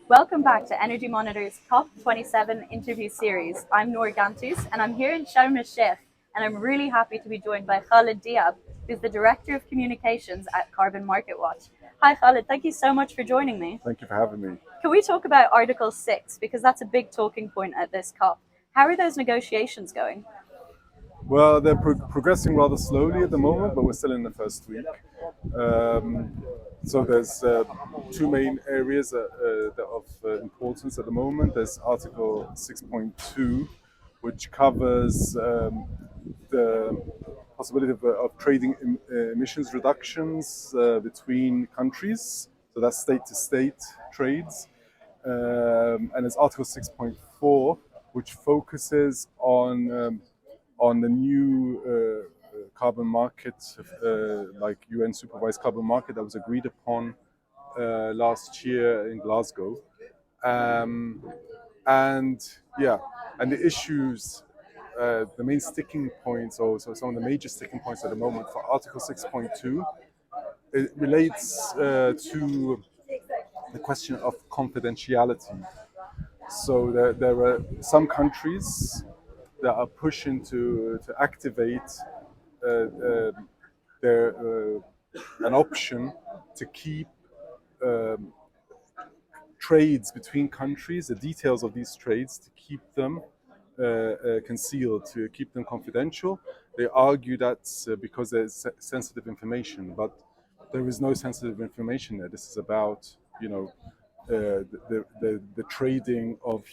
Welcome back to Energy Monitor's COP27 interview series. I'm Nour Ghantous and I'm here in Sharm el-Sheikh, and I'm really happy to be joined by Khaled Diab, who's the Director of Communications at Carbon Market Watch. Hi Khaled, thank you so much for joining me. Thank you for having me. Can we talk about Article 6, because that's a big talking point at this COP. How are those negotiations going? Well, they're progressing rather slowly at the moment, but we're still in the first week. So there's two main areas of importance at the moment. There's Article 6.2, which covers the possibility of trading emissions reductions between countries. So that's state-to-state trades. And there's Article 6.4, which focuses on the new carbon market, like UN supervised carbon market that was agreed upon last year in Glasgow. And yeah, and the issues, the main sticking points, or so some of the major sticking points at the moment for Article 6.2, it relates to the question of confidentiality. So there are some countries that are pushing to activate their an option to keep trades between countries, the details of these trades, to keep them concealed, to keep them confidential. They argue that's because there's sensitive information, but there is no sensitive information there. This is about, the trading of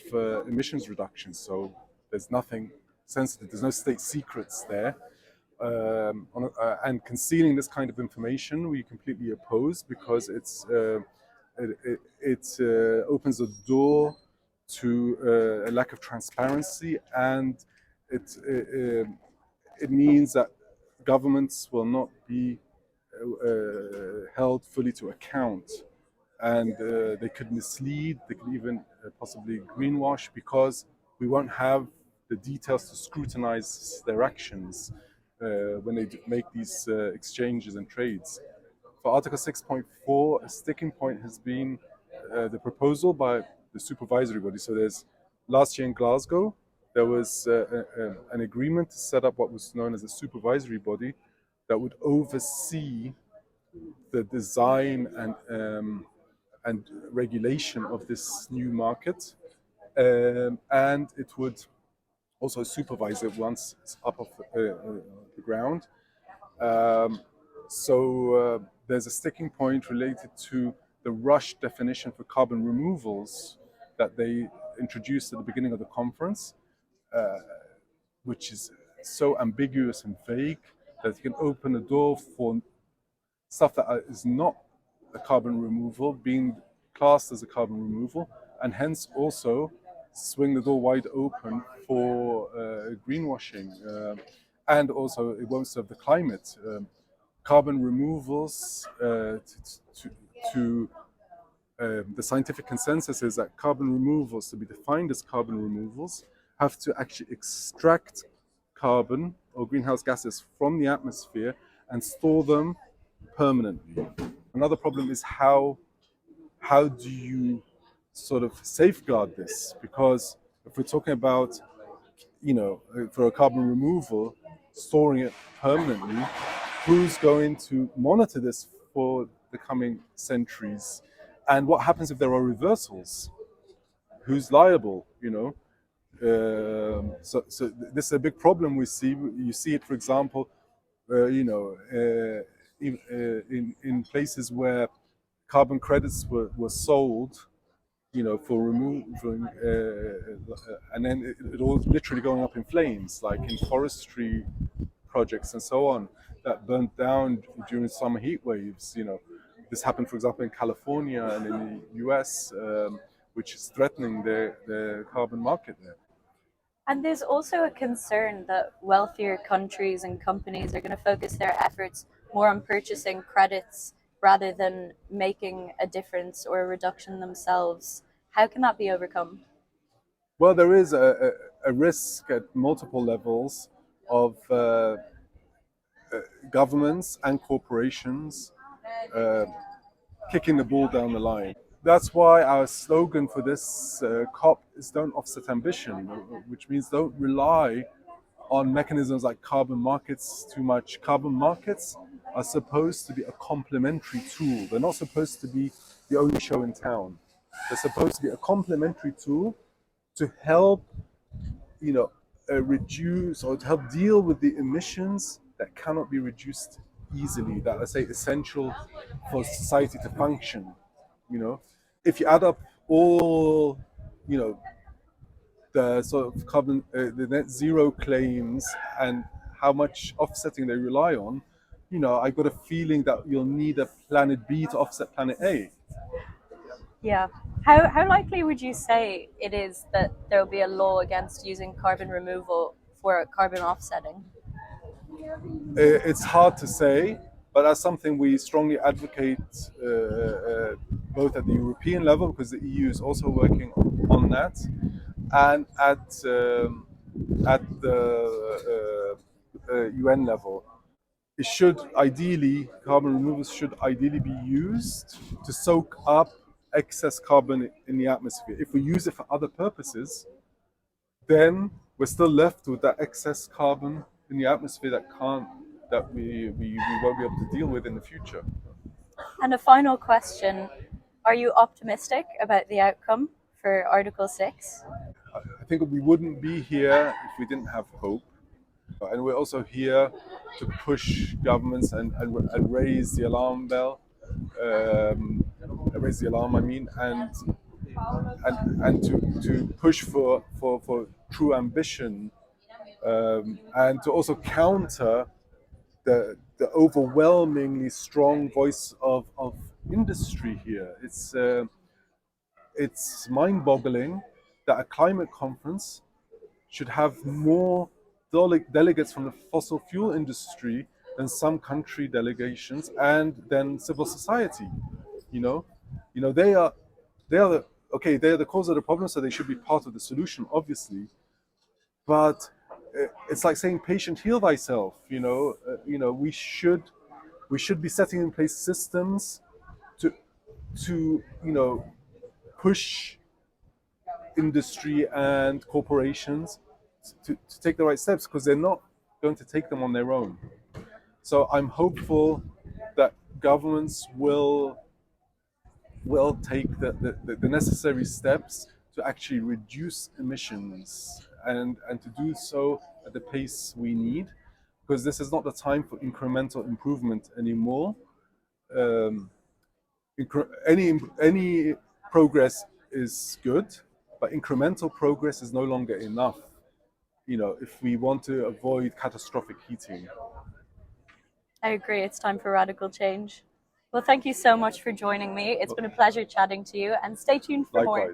emissions reductions. So there's nothing sensitive. There's no state secrets there. And concealing this kind of information, we completely oppose, because it opens a door to a lack of transparency, and it means that governments will not be held fully to account, and they could mislead, they could even possibly greenwash, because we won't have the details to scrutinize their actions when they make these exchanges and trades. For Article 6.4, a sticking point has been the proposal by the supervisory body. So there's, last year in Glasgow, there was an agreement to set up what was known as a supervisory body that would oversee the design and regulation of this new market, and it would also supervise it once it's up off the ground. So there's a sticking point related to the rush definition for carbon removals that they introduced at the beginning of the conference, which is so ambiguous and vague that it can open a door for stuff that is not a carbon removal being classed as a carbon removal, and hence also swing the door wide open for greenwashing. And also, it won't serve the climate. Carbon removals, the scientific consensus is that carbon removals, to be defined as carbon removals, have to actually extract carbon or greenhouse gases from the atmosphere and store them permanently. Another problem is how do you sort of safeguard this? Because if we're talking about, for a carbon removal, storing it permanently, who's going to monitor this for the coming centuries? And what happens if there are reversals? Who's liable? So this is a big problem we see. You see it, for example, in places where carbon credits were sold, for removing, and then it all literally going up in flames, like in forestry projects and so on, that burnt down during summer heat waves. This happened, for example, in California and in the US, which is threatening the carbon market there. And there's also a concern that wealthier countries and companies are going to focus their efforts more on purchasing credits rather than making a difference or a reduction themselves. How can that be overcome? Well, there is a risk at multiple levels of governments and corporations kicking the ball down the line. That's why our slogan for this COP is "Don't offset ambition," which means don't rely on mechanisms like carbon markets too much. Carbon markets are supposed to be a complementary tool. They're not supposed to be the only show in town. They're supposed to be a complementary tool to help, reduce or to help deal with the emissions that cannot be reduced easily, that are, say, essential for society to function. You know, if you add up all, you know, the sort of the net zero claims and how much offsetting they rely on, I got a feeling that you'll need a planet B to offset planet A. Yeah. How likely would you say it is that there will be a law against using carbon removal for carbon offsetting? It's hard to say, but that's something we strongly advocate both at the European level, because the EU is also working on that, and at the UN level. Carbon removals should ideally be used to soak up excess carbon in the atmosphere. If we use it for other purposes, then we're still left with that excess carbon in the atmosphere that we won't be able to deal with in the future. And a final question: are you optimistic about the outcome for Article 6? I think we wouldn't be here if we didn't have hope. And we're also here to push governments and raise the alarm bell, raise the alarm, I mean, and to push for true ambition, and to also counter the overwhelmingly strong voice of industry here. It's mind-boggling that a climate conference should have more delegates from the fossil fuel industry than some country delegations and then civil society. You know, they are they're the cause of the problem, so they should be part of the solution, obviously. But it's like saying, "Patient, heal thyself." We should be setting in place systems to push industry and corporations to take the right steps, because they're not going to take them on their own. So I'm hopeful that governments will take the necessary steps to actually reduce emissions, and to do so at the pace we need, because this is not the time for incremental improvement anymore. Um, any progress is good, but incremental progress is no longer enough. If we want to avoid catastrophic heating. I agree, it's time for radical change. Well, thank you so much for joining me. It's been a pleasure chatting to you, and stay tuned for more. Likewise.